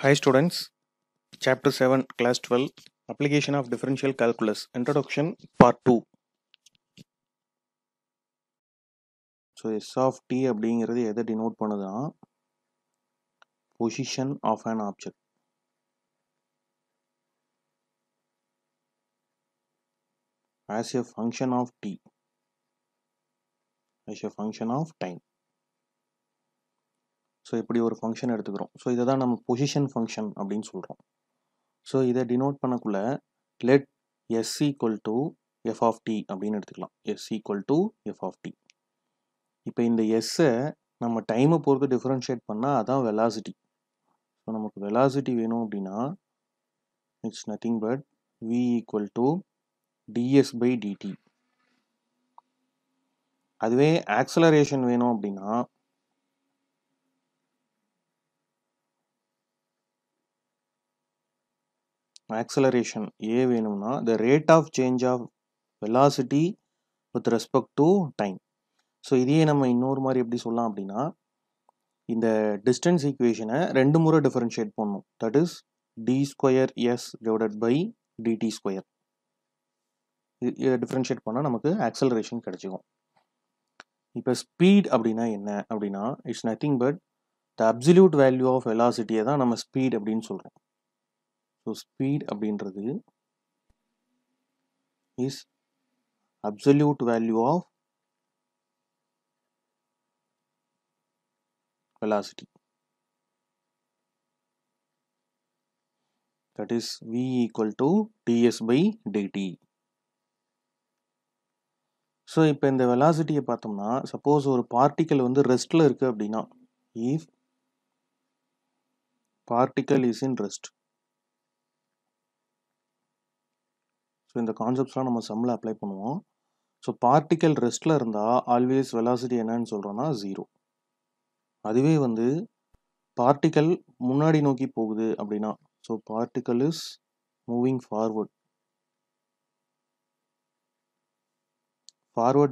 Hi students, Chapter 7, Class 12, Application of Differential Calculus, Introduction, Part 2. So, S of t அப்படிங்கிறது எதை denote பண்ணுதுன்னா position of an object. As a function of t, as a function of time. So இப்படி ஒரு function எடுத்துக்கிறோம். So இதை தான் நம்ம position function அப்படின்னு சொல்கிறோம். ஸோ இதை டினோட் பண்ணக்குள்ள let s equal to f of t அப்படின்னு எடுத்துக்கலாம். S equal to f of t. இப்போ இந்த எஸ்ஸை நம்ம டைமை பொறுத்து டிஃப்ரென்ஷியேட் பண்ணால் அதான் வெலாசிட்டி. ஸோ நமக்கு வெலாசிட்டி வேணும் அப்படின்னா it's nothing but v equal to ds by dt. அதுவே ஆக்சலரேஷன் வேணும் அப்படின்னா ஆக்சலரேஷன் ஏ வேணும்னா the rate of change of velocity with respect to time. So இதையே நம்ம இன்னொரு மாதிரி எப்படி சொல்லலாம் அப்படின்னா இந்த டிஸ்டன்ஸ் ஈக்குவேஷனை ரெண்டு முறை டிஃபரன்ஷியேட் பண்ணணும். That is d square s divided by dt square. இதை டிஃபரன்ஷியேட் பண்ணால் நமக்கு ஆக்சலரேஷன் கிடைச்சிக்கும். இப்போ ஸ்பீட் அப்படின்னா என்ன அப்படின்னா it's nothing but the absolute value of வெலாசிட்டியை தான் நம்ம ஸ்பீட் அப்படின்னு சொல்கிறோம். ஸோ ஸ்பீட் அப்படின்றது is absolute value of velocity, that is v equal to ds by dt. So இப்போ இந்த வெலாசிட்டியை பார்த்தோம்னா சப்போஸ் ஒரு பார்ட்டிக்கல் வந்து ரெஸ்ட்டில் இருக்குது அப்படின்னா if particle is in rest. So இந்த கான்செப்ட்ஸ்லாம் நம்ம சம்மில் அப்ளை பண்ணுவோம். ஸோ பார்ட்டிக்கல் ரெஸ்ட்டில் இருந்தால் ஆல்வேஸ் வெலாசிட்டி என்னன்னு சொல்கிறோன்னா 0. அதுவே வந்து பார்ட்டிக்கல் முன்னாடி நோக்கி போகுது அப்படின்னா so particle is moving forward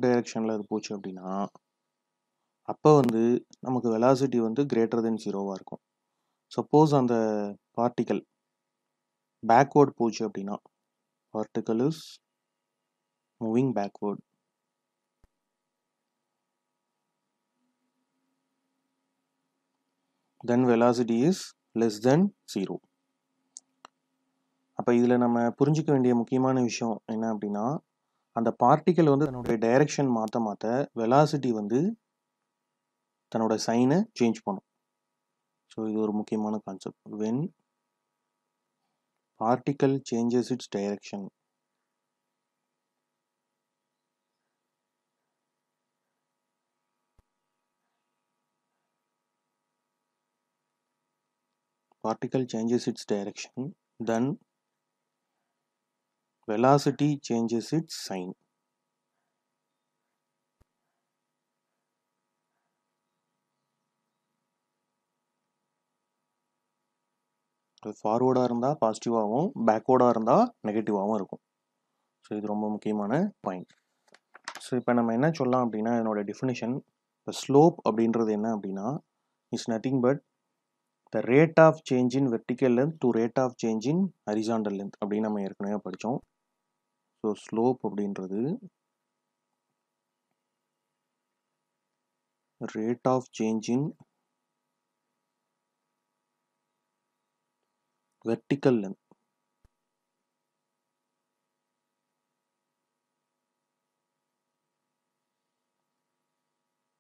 டைரக்ஷனில் அது போச்சு அப்படின்னா அப்போ வந்து நமக்கு வெலாசிட்டி வந்து கிரேட்டர் தென் 0வாக இருக்கும். சப்போஸ் அந்த பார்ட்டிக்கல் பேக்வேர்ட் போச்சு அப்படின்னா particle is moving backward. Then velocity is less than 0. அப்போ இதில் நம்ம புரிஞ்சிக்க வேண்டிய முக்கியமான விஷயம் என்ன அப்படின்னா அந்த பார்ட்டிக்கல் வந்து தன்னுடைய டைரக்ஷன் மாற்ற வெலாசிட்டி வந்து தன்னோட சைனை சேஞ்ச் பண்ணும். ஸோ இது ஒரு முக்கியமான concept. When particle changes it's direction then velocity changes its sign. ஃபார்வர்டாக இருந்தால் பாசிட்டிவாகவும் பேக்வேர்டாக இருந்தால் நெகட்டிவாகவும் இருக்கும். ஸோ இது ரொம்ப முக்கியமான பாயிண்ட். ஸோ இப்போ நம்ம என்ன சொல்லலாம் அப்படின்னா என்னோட டெஃபினிஷன் இப்போ ஸ்லோப் அப்படின்றது என்ன அப்படின்னா it's nothing but the rate of change in vertical length to rate of change in horizontal length அப்படின்னு நம்ம ஏற்கனவே படித்தோம். ஸோ ஸ்லோப் அப்படின்றது rate of change in vertical length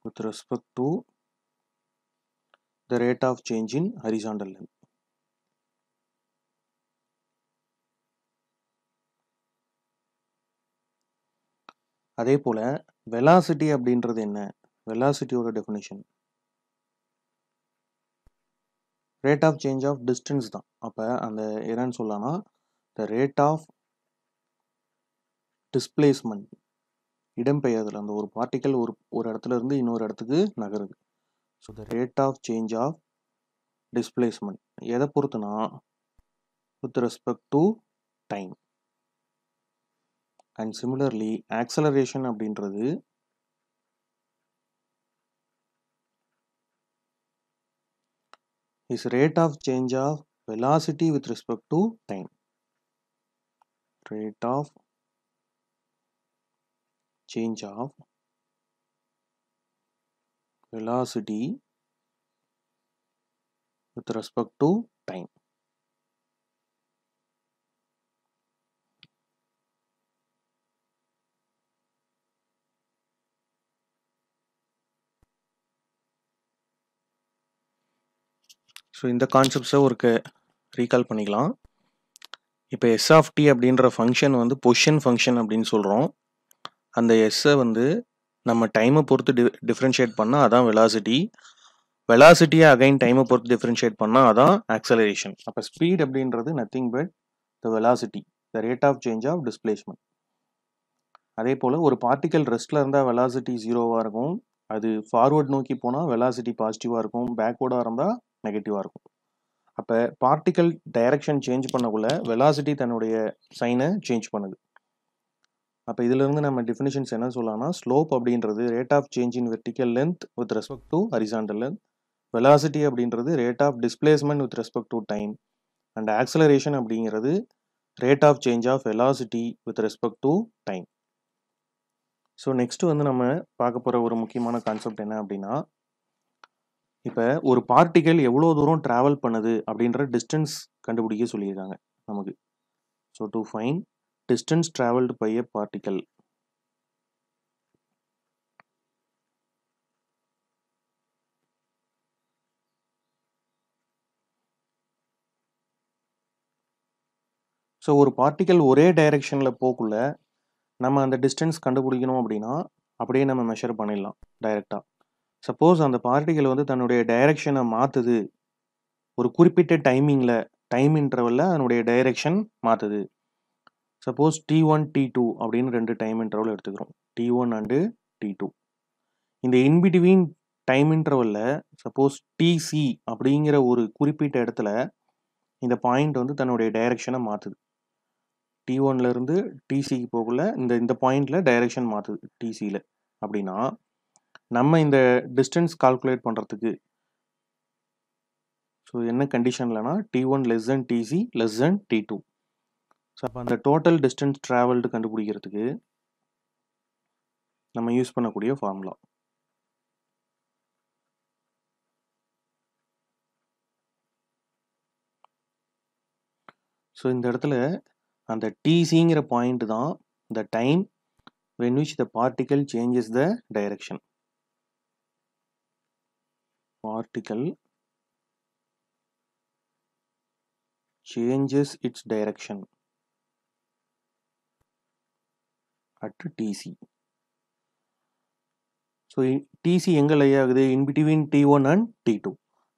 with respect to the rate of change in horizontal length. அதே போல velocity அப்படின்றது என்ன? velocityயோட definition rate of change of distance தான். அப்போ அந்த என்னன்னு சொல்லலாம்னா the rate of displacement, இடம்பெயர்தல். அந்த ஒரு பார்ட்டிக்கல் ஒரு இடத்துல இருந்து இன்னொரு இடத்துக்கு நகருது. So the rate of change of displacement எதை பொறுத்துனா with respect to time. And similarly acceleration அப்படின்றது is rate of change of velocity with respect to time. Rate of change of velocity with respect to time. So இந்த கான்செப்ட்ஸை ஒரு recall பண்ணிக்கலாம். இப்போ yes of D அப்படின்ற function வந்து position function அப்படின்னு சொல்கிறோம். அந்த எஸ்ஸை வந்து நம்ம டைமை பொறுத்து டிஃப்ரென்ஷியேட் பண்ணால் அதான் வெலாசிட்டி. வெலாசிட்டியை அகைன் டைமை பொறுத்து டிஃப்ரென்ஷியேட் பண்ணால் அதான் ஆக்சலரேஷன். அப்போ ஸ்பீட் அப்படின்றது nothing but the velocity, the rate of change of displacement. அதே போல் ஒரு பார்ட்டிக்கல் ரெஸ்ட்டில் இருந்தால் வெலாசிட்டி 0வாக இருக்கும். அது ஃபார்வர்ட் நோக்கி போனால் வெலாசிட்டி பாசிட்டிவாக இருக்கும். பேக்வேர்டாக இருந்தால் நெகட்டிவாக இருக்கும். அப்போ பார்ட்டிக்கல் டைரக்ஷன் சேஞ்ச் பண்ணக்குள்ள வெலாசிட்டி தன்னுடைய சைனை சேஞ்ச் பண்ணுது. அப்போ இதிலிருந்து நம்ம டெஃபினிஷன்ஸ் என்ன சொல்லலாம்னா, ஸ்லோப் அப்படின்றது rate of change in vertical length with respect to horizontal length. Velocity அப்படின்றது rate of displacement with respect to time. And acceleration அப்படிங்கிறது rate of change of velocity with respect to time. So next வந்து நம்ம பார்க்க போகிற ஒரு முக்கியமான concept என்ன அப்படின்னா, இப்போ ஒரு பார்ட்டிக்கல் எவ்வளோ தூரம் ட்ராவல் பண்ணுது அப்படின்ற டிஸ்டன்ஸ் கண்டுபிடிக்க சொல்லியிருக்காங்க நமக்கு. So to find distance traveled by a particle. So ஒரு பார்ட்டிக்கல் ஒரே டைரெக்ஷனில் போக்குள்ள நம்ம அந்த டிஸ்டன்ஸ் கண்டுபிடிக்கணும் அப்படின்னா அப்படியே நம்ம மெஷர் பண்ணிடலாம் டைரெக்டாக. சப்போஸ் அந்த பார்ட்டிக்கல் வந்து தன்னுடைய டைரெக்ஷனை மாற்றுது, ஒரு குறிப்பிட்ட டைம் இன்டர்வலில் அதனுடைய டைரெக்ஷன் மாற்றுது. சப்போஸ் T1 T2 அப்படின்னு 2 டைம் இன்டர்வல் எடுத்துக்கிறோம், T1 அண்டு T2. இந்த இன்பிட்வீன் டைம் இன்டர்வலில் சப்போஸ் TC அப்படிங்கிற ஒரு குறிப்பிட்ட இடத்துல இந்த பாயிண்ட் வந்து தன்னுடைய டைரெக்ஷனை மாற்றுது. T1லேருந்து TCக்கு போகல இந்த பாயிண்டில் டைரெக்ஷன் மாற்றுது TCயில். அப்படின்னா நம்ம இந்த டிஸ்டன்ஸ் கால்குலேட் பண்ணுறதுக்கு ஸோ என்ன கண்டிஷன்லனா T1 less than TC less than T2. So அப்போ அந்த டோட்டல் டிஸ்டன்ஸ் ட்ராவல்டு கண்டுபிடிக்கிறதுக்கு நம்ம யூஸ் பண்ணக்கூடிய ஃபார்முலா. ஸோ இந்த இடத்துல அந்த TCங்கிற பாயிண்ட் தான் the time when which the particle changes the direction. Particle changes its direction at TC. So TC எங்கே லை ஆகுது? In between T1 and T2.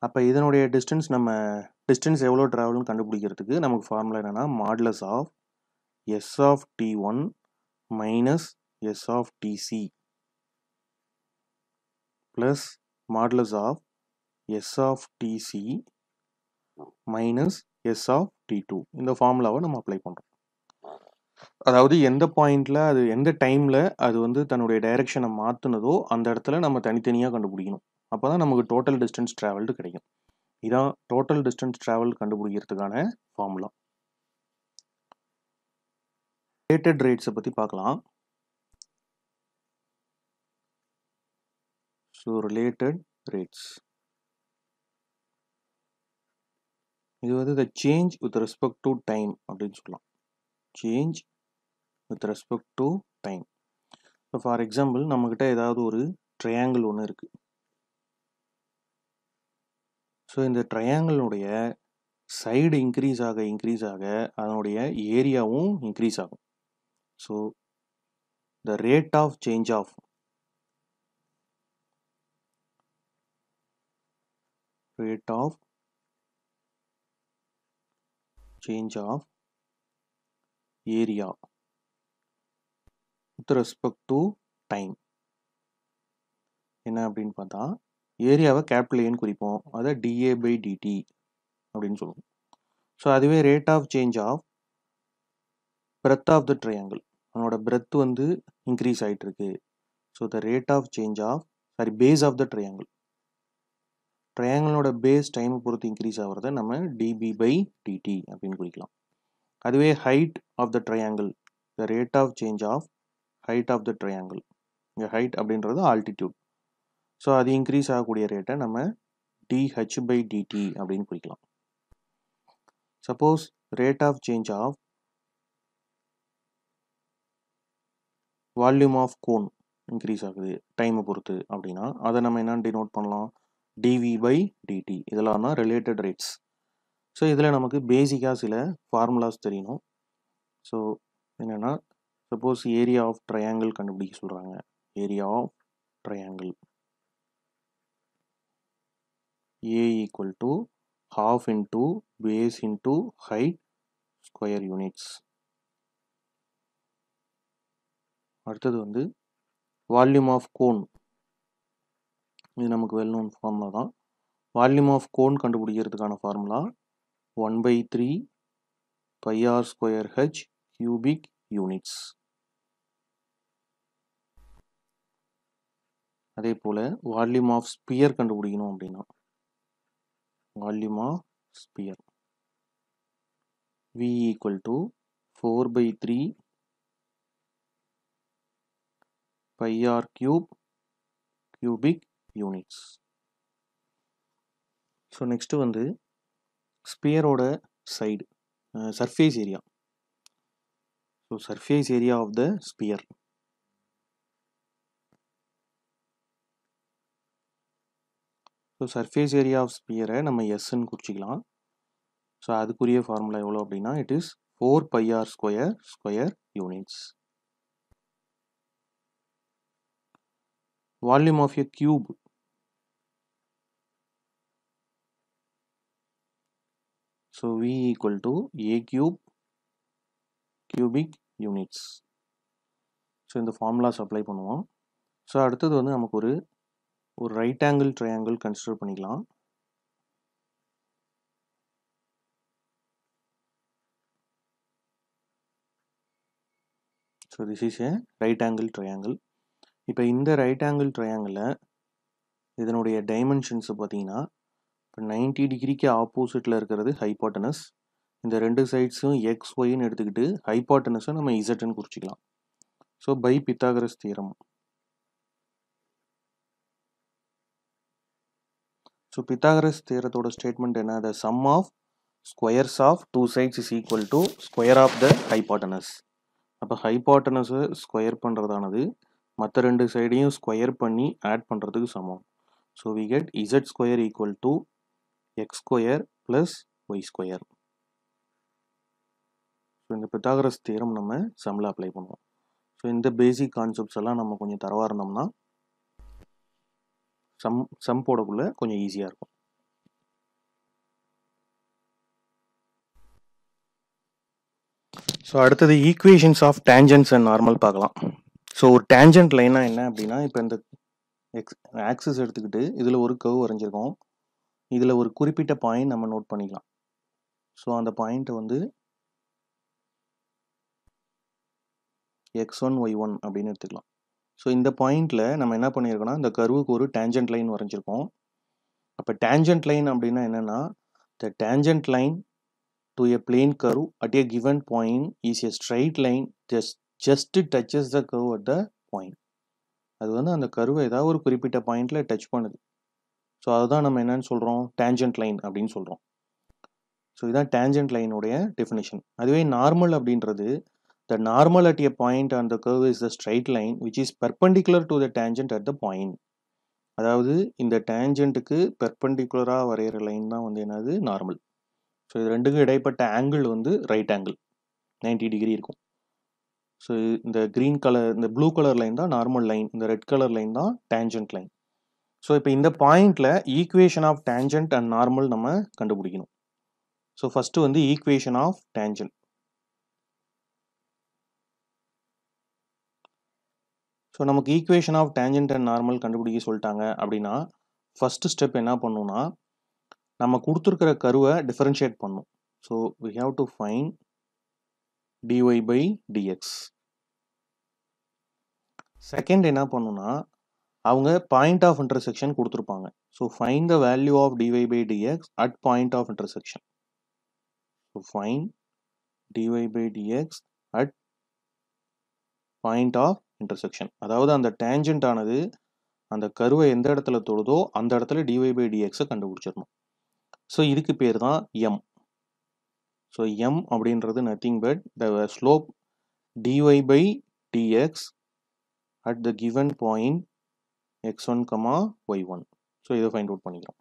அப்போ இதனுடைய டிஸ்டன்ஸ் எவ்வளோ ட்ராவல்னு கண்டுபிடிக்கிறதுக்கு நமக்கு ஃபார்முலா என்னென்னா, modulus of S of T1 minus S of TC plus modulus of S of TC minus S of T2. இந்த ஃபார்முலாவை நம்ம அப்ளை பண்ணுறோம். அதாவது எந்த பாயிண்டில் அது எந்த டைமில் அது வந்து தன்னுடைய டைரெக்ஷனை மாற்றினதோ அந்த இடத்துல நம்ம தனித்தனியாக கண்டுபிடிக்கணும். அப்போ தான் நமக்கு டோட்டல் டிஸ்டன்ஸ் ட்ராவல்டு கிடைக்கும். இதான் டோட்டல் டிஸ்டன்ஸ் ட்ராவல் கண்டுபிடிக்கிறதுக்கான ஃபார்முலா. ரிலேட்டட் ரேட்ஸை பற்றி பார்க்கலாம். ஸோ ரிலேட்டட் ரேட்ஸ் இது வந்து the change with respect to time அப்படின்னு சொல்லலாம். Change with respect to time. இப்போ ஃபார் எக்ஸாம்பிள் நம்மக்கிட்ட ஏதாவது ஒரு ட்ரையாங்கிள் ஒன்று இருக்குது. ஸோ இந்த ட்ரையாங்கிளுடைய சைடு இன்க்ரீஸ் ஆக அதனுடைய ஏரியாவும் இன்க்ரீஸ் ஆகும். So the rate of change of area with respect to time என்ன அப்படின்னு பார்த்தா, ஏரியாவை கேபிட்டல் ஏன்னு குறிப்போம், அதை dA/dt அப்படின்னு சொல்லுவோம். ஸோ அதுவே rate of change of breadth of the triangle, அதனோட பிரெத் வந்து இன்க்ரீஸ் ஆகிட்டு இருக்கு. So the rate of change of base of the triangle ட்ரையாங்கிளோட பேஸ் டைமை பொறுத்து இன்க்ரீஸ் ஆகிறத நம்ம டிபி பை டிடி அப்படின்னு குறிக்கலாம். அதுவே height of the triangle, the rate of change of height of the triangle, இங்கே ஹைட் அப்படின்றது ஆல்டிடியூட். ஸோ அது இன்க்ரீஸ் ஆகக்கூடிய ரேட்டை நம்ம dh by dt அப்படின்னு குறிக்கலாம். Suppose rate of change of volume of cone increase ஆகுது டைமை பொறுத்து அப்படின்னா அதை நம்ம என்னன்னு டினோட் பண்ணலாம், dv by dt. இதெல்லாம் தான் ரிலேட்டட் ரேட்ஸ். ஸோ இதில் நமக்கு பேசிக்காக சில ஃபார்முலாஸ் தெரியணும். ஸோ என்னென்னா, சப்போஸ் ஏரியா ஆஃப் ட்ரையாங்கிள் கண்டுபிடிக்க சொல்கிறாங்க. Area of triangle A equal to half into base into height square units. அடுத்தது வந்து வால்யூம் ஆஃப் கோன். இது நமக்கு வெல் நோன் ஃபார்முலா தான். வால்யூம் ஆஃப் கோன் கண்டுபிடிக்கிறதுக்கான formula 1/3 pi r square h cubic units. அதே போல் volume of sphere கண்டுபிடிக்கணும் அப்படின்னா volume of sphere V equal to 4/3 pi r cube cubic units. So next வந்து ஸ்பியரோட side surface area. So surface area of the sphere. So surface area of ஸ்பியரை நம்ம எஸ்ன்னு குறிச்சிக்கலாம். So அதுக்குரிய ஃபார்முலா எவ்வளோ அப்படின்னா it is 4 pi r square units. Volume of a cube. So V equal to a cube cubic units. So இந்த formulas apply பண்ணுவோம். So அடுத்தது வந்து நமக்கு ஒரு ரைட் ஆங்கிள் ட்ரையாங்கிள் கன்சிடர் பண்ணிக்கலாம். So this is a right angle triangle. இப்போ இந்த right angle ட்ரையாங்கிளில் இதனுடைய டைமென்ஷன்ஸை பார்த்தீங்கன்னா இப்போ 90 டிகிரிக்கு ஆப்போசிட்டில் இருக்கிறது ஹைபாட்டனஸ். இந்த ரெண்டு சைட்ஸும் எக்ஸ் ஒய்ன்னு எடுத்துக்கிட்டு ஹைபாட்டனஸை நம்ம இசட்னு குறிச்சிக்கலாம். So by Pythagoras theorem. So Pythagoras தியரத்தோட ஸ்டேட்மெண்ட் என்ன, the sum of squares of two sides is equal to square of the hypotenuse. அப்போ ஹைபாட்டனஸை ஸ்கொயர் பண்ணுறதானது மற்ற ரெண்டு சைடையும் ஸ்கொயர் பண்ணி ஆட் பண்ணுறதுக்கு சமம். So we get z square equal to x square plus y square. So இந்த Pythagoras theorem நம்ம சம்மில் அப்ளை பண்ணுவோம். ஸோ இந்த பேசிக் கான்செப்ட்ஸ் எல்லாம் நம்ம கொஞ்சம் தரவாக இருந்தோம்னா சம் போடக்குள்ள கொஞ்சம் ஈஸியாக இருக்கும். ஸோ அடுத்தது equations of tangents and normal பார்க்கலாம். ஸோ ஒரு டேஞ்சன்ட் லைனாக என்ன அப்படின்னா, இப்போ இந்த ஆக்சிஸ் எடுத்துக்கிட்டு இதில் ஒரு கர்வ் வரைஞ்சிருக்கோம். இதில் ஒரு குறிப்பிட்ட பாயிண்ட் நம்ம நோட் பண்ணிக்கலாம். ஸோ அந்த பாயிண்ட்டை வந்து x1 y1 அப்படின்னு எடுத்துக்கலாம். ஸோ இந்த பாயிண்டில் நம்ம என்ன பண்ணியிருக்கோம்னா இந்த கர்வுக்கு ஒரு டேஞ்சன்ட் லைன் வரைஞ்சிருக்கோம். அப்போ டேஞ்சன்ட் லைன் அப்படின்னா என்னென்னா, த tangent line to a plane curve at a given point is a straight line just touches the curve at the point. அது வந்து அந்த கர்வை ஏதாவது ஒரு குறிப்பிட்ட பாயிண்ட்ல டச் பண்ணுது. ஸோ அதுதான் நம்ம என்னன்னு சொல்கிறோம், டேஞ்சன்ட் லைன் அப்படின்னு சொல்கிறோம். ஸோ இதுதான் டேஞ்சன்ட் லைனுடைய டெஃபினிஷன். அதுவே நார்மல் அப்படின்றது, the normal at a point on the curve is the straight line which is perpendicular to the tangent at the point. அதாவது இந்த டேஞ்சன்ட்டுக்கு பெர்பெண்டிகுலராக வரைகிற லைன் தான் வந்து என்னது நார்மல். ஸோ இது ரெண்டுக்கும் இடைப்பட்ட ஆங்கிள் வந்து ரைட் ஆங்கிள் 90 டிகிரி இருக்கும். ஸோ இந்த க்ரீன் கலர், இந்த ப்ளூ கலர் லைன் தான் நார்மல் லைன், இந்த ரெட் கலர் லைன் தான் டேஞ்சன்ட் லைன். ஸோ இப்போ இந்த பாயிண்ட்ல equation of tangent and normal நம்ம கண்டுபிடிக்கணும். ஸோ ஃபர்ஸ்ட் வந்து ஈக்குவேஷன் ஆஃப் டேஞ்சன்ட். ஸோ நமக்கு equation of tangent and normal கண்டுபிடிக்க சொல்லிட்டாங்க அப்படின்னா ஃபர்ஸ்ட் ஸ்டெப் என்ன பண்ணணும்னா, நம்ம கொடுத்துருக்கிற கர்வை டிஃபரன்ஷியேட் பண்ணணும். So we have to find dy by dx. Second என்ன பண்ணணும்னா, அவங்க பாயிண்ட் ஆஃப் இன்டர்செக்ஷன் கொடுத்துருப்பாங்க. So find the value of dy by dx at point of intersection. So find dy by dx at point of intersection. அதாவது அந்த tangent ஆனது அந்த கருவை எந்த இடத்துல தொடுதோ அந்த இடத்துல dy by dx கண்டுபிடிச்சிடணும். ஸோ இதுக்கு பேர் தான் m. ஸோ m அப்படின்றது nothing but the slope dy by dx at the given point x1, y1. So இதை ஃபைண்ட் அவுட் பண்ணிக்கிறோம்.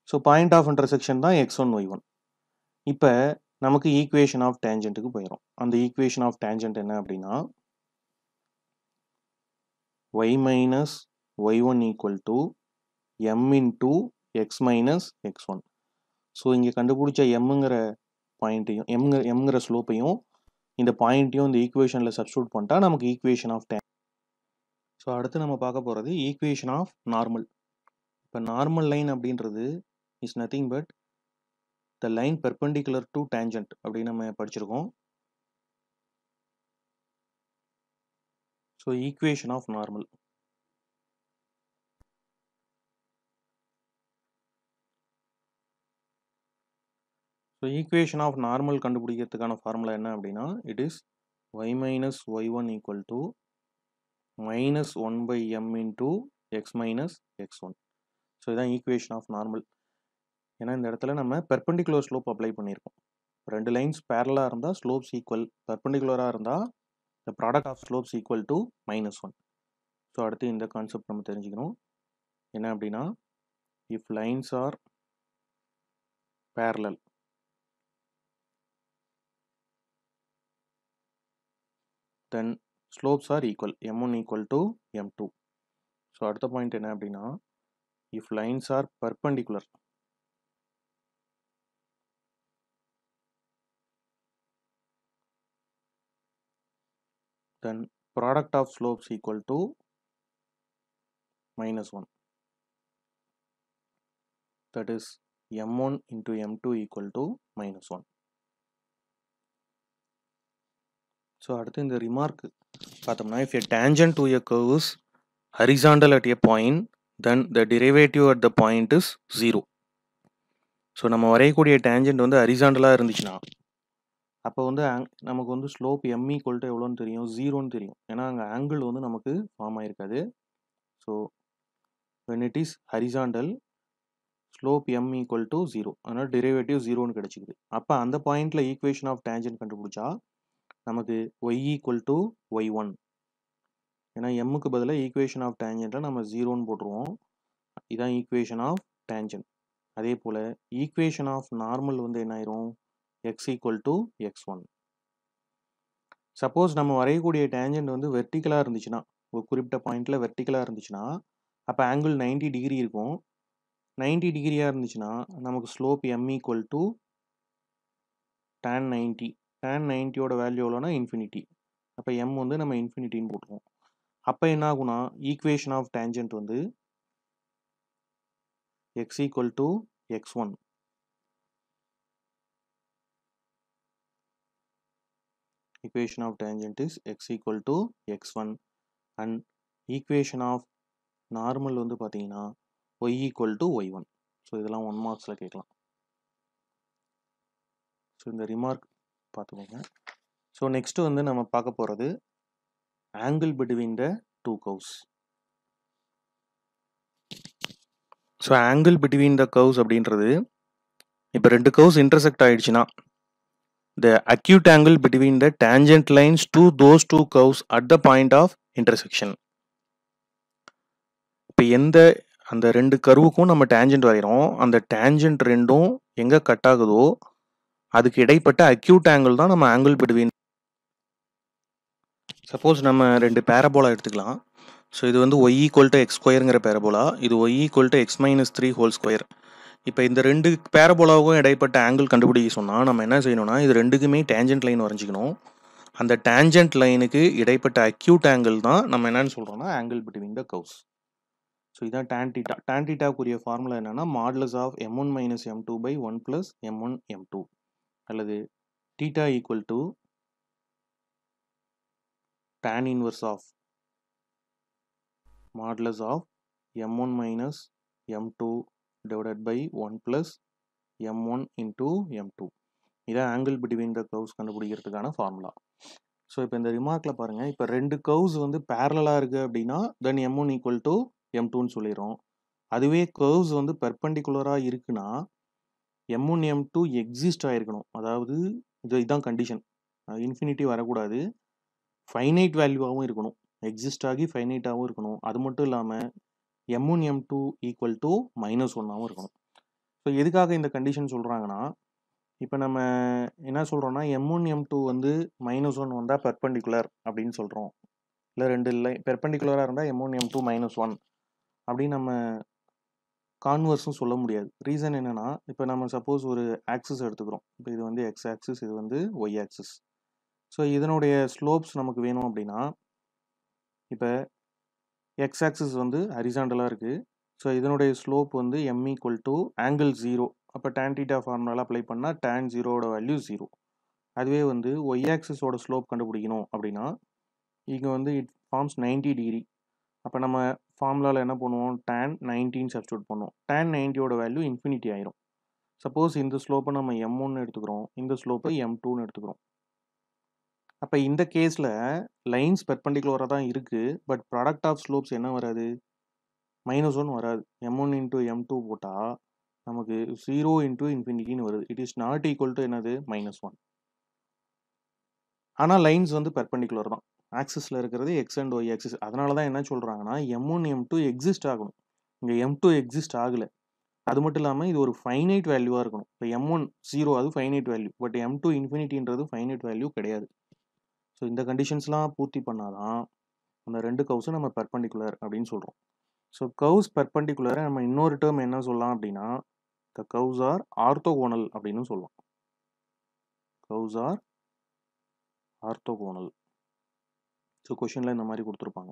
ஸோ பாயிண்ட் ஆஃப் இன்டர்செக்ஷன் தான் x1, y1. இப்போ நமக்கு ஈக்குவேஷன் ஆஃப் டேஞ்சன்ட்டுக்கு போயிடும். அந்த ஈக்குவேஷன் ஆஃப் டேஞ்சன்ட் என்ன அப்படின்னா y minus y1 equal to m into x minus x1. So இங்கே கண்டுபிடிச்ச எம்ங்கிற பாயிண்ட்டையும் எம்ங்கிற ஸ்லோப்பையும் இந்த பாயிண்ட்டையும் இந்த ஈக்குவேஷனில் சப்ஸ்டியூட் பண்ணிட்டா நமக்கு ஈக்குவேஷன் ஆஃப் டேன். ஸோ அடுத்து நம்ம பார்க்க போகிறது ஈக்குவேஷன் ஆஃப் நார்மல். இப்போ நார்மல் லைன் அப்படின்றது is nothing but the line perpendicular to tangent அப்படின்னு நம்ம படிச்சிருக்கோம். So equation of normal. So equation of normal கண்டுபிடிக்கிறதுக்கான ஃபார்முலா என்ன அப்படின்னா it is y minus y1 equal to minus 1 by m into x minus x1. So இதுதான் equation of normal. ஏன்னா இந்த இடத்துல நம்ம பெர்பெண்டிகுலர் ஸ்லோப் அப்ளை பண்ணியிருக்கோம். ரெண்டு லைன்ஸ் பேரலாக இருந்தால் ஸ்லோப்ஸ் ஈக்குவல், பெர்பெண்டிகுலராக இருந்தால் the product of slopes equal to -1. So அடுத்து இந்த கான்செப்ட் நம்ம தெரிஞ்சுக்கணும். என்ன அப்படின்னா if lines are parallel then slopes are equal, m1 equal to m2. So அடுத்த பாயிண்ட் என்ன அப்படின்னா if lines are perpendicular then product of slopes equal to -1. That is m1 into m2 equal to -1. So அடுத்து இந்த remark பார்த்தோம்னா if a tangent to a curve is horizontal at a point then the derivative at the point is 0. So நம்ம வரையக்கூடிய tangent வந்து ஹரிசாண்டலாக இருந்துச்சுன்னா அப்போ வந்து நமக்கு வந்து ஸ்லோப் m ஈக்குவல் டு எவ்வளோன்னு தெரியும், 0ன்னு தெரியும். ஏன்னா அங்கே ஆங்கிள் வந்து நமக்கு ஃபார்ம் ஆயிருக்காது. So when it is horizontal slope m equal to 0, அதனால் டெரிவேட்டிவ் 0ன்னு கிடைச்சிக்குது. அப்போ அந்த பாயிண்டில் ஈக்குவேஷன் ஆஃப் டேஞ்சன்ட் கண்டுபிடிச்சா நமக்கு y ஈக்குவல் டு y1. ஏன்னா எம்முக்கு பதிலாக ஈக்குவேஷன் ஆஃப் டேஞ்சன்ட்டில் நம்ம 0ன்னு போட்டுருவோம். இதுதான் ஈக்குவேஷன் ஆஃப் டேஞ்சன்ட். அதே போல் ஈக்குவேஷன் ஆஃப் நார்மல் வந்து என்ன ஆயிரும், x equal to x1. Suppose நம்ம வரையக்கூடிய டேஞ்சன்ட் வந்து வெர்டிக்கலாக இருந்துச்சுன்னா, ஒரு குறிப்பிட்ட பாயிண்டில் வெர்டிக்கலாக இருந்துச்சுன்னா அப்போ ஆங்கிள் 90 டிகிரி இருக்கும். 90 டிகிரியாக இருந்துச்சுன்னா நமக்கு slope m equal to tan 90. tan 90யோட வேல்யூ எவ்வளோனா இன்ஃபினிட்டி. அப்போ m வந்து நம்ம இன்ஃபினிட்டின்னு போட்டுருவோம். அப்போ என்ன ஆகுனா ஈக்குவேஷன் ஆஃப் டேஞ்சன்ட் வந்து x equal to x1. Equation of tangent is x equal to x1 and equation of normal வந்து பார்த்தீங்கன்னா y equal to y1. So இதெல்லாம் 1 மார்க்ஸில் கேட்கலாம். ஸோ இந்த ரிமார்க் பார்த்துக்கோங்க. ஸோ நெக்ஸ்ட்டு வந்து நம்ம பார்க்க போகிறது angle between the two curves. So angle between the curves அப்படின்றது இப்போ ரெண்டு கர்வ்ஸ் இன்டர்செக்ட் ஆயிடுச்சுன்னா the acute angle between the tangent lines to those two curves at the point of intersection. இப்போ அந்த ரெண்டு கர்வுக்கும் நம்ம டேஞ்சன்ட் வரைகிறோம். அந்த டேஞ்சன்ட் ரெண்டும் எங்கே கட் ஆகுதோ அதுக்கு இடைப்பட்ட அக்யூட் ஆங்கிள் தான் நம்ம ஆங்கிள் பிட்வீன். சப்போஸ் நம்ம ரெண்டு பேரபோலா எடுத்துக்கலாம். ஸோ இது வந்து y ஈக்குவல் டு எக்ஸ் ஸ்கொயருங்கிற பேரபோலா, இது y equal to x minus 3 whole square. இப்போ இந்த ரெண்டு பேரபோலாவுக்கும் இடைப்பட்ட ஆங்கிள் கண்டுபிடிக்க சொன்னால் நம்ம என்ன செய்யணும்னா இது ரெண்டுக்குமே டேஞ்சன்ட் லைன் வரைஞ்சிக்கணும். அந்த டேஞ்சன்ட் லைனுக்கு இடைப்பட்ட அக்யூட் ஆங்கிள் தான் நம்ம என்னன்னு சொல்கிறோம்னா angle between the curves. So இதான் tan theta. tan thetaக்குரிய ஃபார்முலா என்னன்னா modulus of m1 minus m2 by 1 plus m1 m2 அல்லது theta equal to tan inverse of modulus of m1 minus m2 divided by 1 plus m1 into m2. இதான் angle between the curves கண்டுபிடிக்கிறதுக்கான formula. So இப்போ இந்த ரிமார்க்கில் பாருங்கள், இப்போ ரெண்டு curves வந்து பேரலாக இருக்குது அப்படின்னா தென் m1 ஈக்குவல் டு m2ன்னு சொல்லிடுறோம். அதுவே கர்வ்ஸ் வந்து பெர்பெண்டிகுலராக இருக்குன்னா m1 m2 எக்ஸிஸ்ட் ஆகிருக்கணும். அதாவது இதுதான் கண்டிஷன், இன்ஃபினிட்டி வரக்கூடாது, ஃபைனைட் வேல்யூவாகவும் இருக்கணும், எக்ஸிஸ்ட் ஆகி ஃபைனைட்டாகவும் இருக்கணும். அது மட்டும் இல்லாமல் m1 m2 ஈக்குவல் டு -1ஆகவும் இருக்கணும். ஸோ எதுக்காக இந்த கண்டிஷன் சொல்கிறாங்கன்னா, இப்போ நம்ம என்ன சொல்கிறோன்னா m1 m2 வந்து -1 வந்தால் பெர்பெண்டிகுலர் அப்படின்னு சொல்கிறோம். இல்லை ரெண்டு இல்லை பெர்பெண்டிகுலராக இருந்தால் m1 m2 -1 அப்படின்னு நம்ம கான்வர்ஸும் சொல்ல முடியாது. ரீசன் என்னென்னா, இப்போ நம்ம சப்போஸ் ஒரு ஆக்சிஸ் எடுத்துக்கிறோம். இப்போ இது வந்து எக்ஸ் ஆக்சிஸ், இது வந்து ஒய் ஆக்சிஸ். ஸோ இதனுடைய ஸ்லோப்ஸ் நமக்கு வேணும் அப்படின்னா, இப்போ எக்ஸ் ஆக்சிஸ் வந்து ஹரிசாண்டலாக இருக்குது. ஸோ இதனுடைய ஸ்லோப் வந்து m ஈக்குவல் டு ஆங்கிள் 0. அப்போ tan θ ஃபார்முலாவில் அப்ளை பண்ணால் tan 0வோட வேல்யூ 0. அதுவே வந்து ஒய் ஆக்சிஸோட ஸ்லோப் கண்டுபிடிக்கணும் அப்படின்னா இங்கே வந்து இட் ஃபார்ம்ஸ் 90 டிகிரி. அப்போ நம்ம ஃபார்முலாவில் என்ன பண்ணுவோம், tan 90 சப்ஸ்டியூட் பண்ணுவோம். tan 90யோட வேல்யூ இன்ஃபினிட்டி ஆயிரும். சப்போஸ் இந்த ஸ்லோப்பை நம்ம m1 எடுத்துக்கிறோம், இந்த ஸ்லோப்பை m2ன்னு எடுத்துக்கிறோம். அப்போ இந்த கேஸில் லைன்ஸ் பெர்பெண்டிகுலராக தான் இருக்குது, பட் ப்ராடக்ட் ஆஃப் ஸ்லோப்ஸ் என்ன வராது, -1 வராது. m1 இன்டூ m2 போட்டால் நமக்கு 0 இன்டூ இன்ஃபினிட்டின்னு வருது. It is not equal to என்னது, -1. ஆனால் லைன்ஸ் வந்து பெர்பெண்டிகுலர் தான். ஆக்சிஸில் இருக்கிறது எக்ஸ் அண்ட் ஒய் ஆக்சிஸ். அதனால தான் என்ன சொல்கிறாங்கன்னா m1 m2 எக்ஸிஸ்ட் ஆகணும். இங்கே m2 எக்ஸிஸ்ட் ஆகலை. அது மட்டும் இல்லாமல் இது ஒரு ஃபைனைட் வேல்யூவாக இருக்கணும். இப்போ m1 0 அது ஃபைனைட் வேல்யூ, பட் m2 இன்ஃபினிட்டின்றது ஃபைனைட் வேல்யூ கிடையாது. ஸோ இந்த கண்டிஷன்ஸ்லாம் பூர்த்தி பண்ணாதான் அந்த ரெண்டு கர்வ்ஸும் நம்ம பெர்பெண்டிகுலர் அப்படின்னு சொல்கிறோம். ஸோ கர்வ்ஸ் பெர்பெண்டிகுலரை நம்ம இன்னொரு டேர்ம் என்ன சொல்லலாம் அப்படின்னா, த கர்வ்ஸ் ஆர் ஆர்த்தோகோனல் அப்படின்னு சொல்லலாம். Curves R orthogonal. ஸோ கொஷினில் இந்த மாதிரி கொடுத்துருப்பாங்க,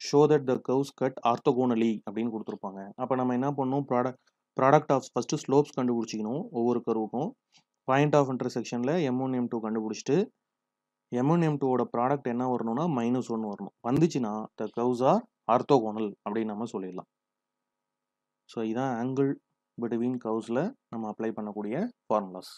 show that the curves cut orthogonally அப்படின்னு கொடுத்துருப்பாங்க. அப்போ நம்ம என்ன பண்ணணும், ப்ராடக்ட் ஆஃப் ஃபஸ்ட்டு ஸ்லோப்ஸ் கண்டுபிடிச்சிக்கணும் ஒவ்வொரு கர்வுக்கும். பாயிண்ட் ஆஃப் இன்டர்செக்ஷனில் m1 m2 கண்டுபிடிச்சிட்டு m1 m2வோட ப்ராடக்ட் என்ன வரணும்னா -1 வரணும். வந்துச்சுன்னா த கர்வ்ஸ் ஆர் ஆர்த்தோகோனல் அப்படின்னு நம்ம சொல்லிடலாம். ஸோ இதான் ஆங்கிள் பிட்வீன் கர்வ்ஸில் நம்ம அப்ளை பண்ணக்கூடிய ஃபார்முலாஸ்.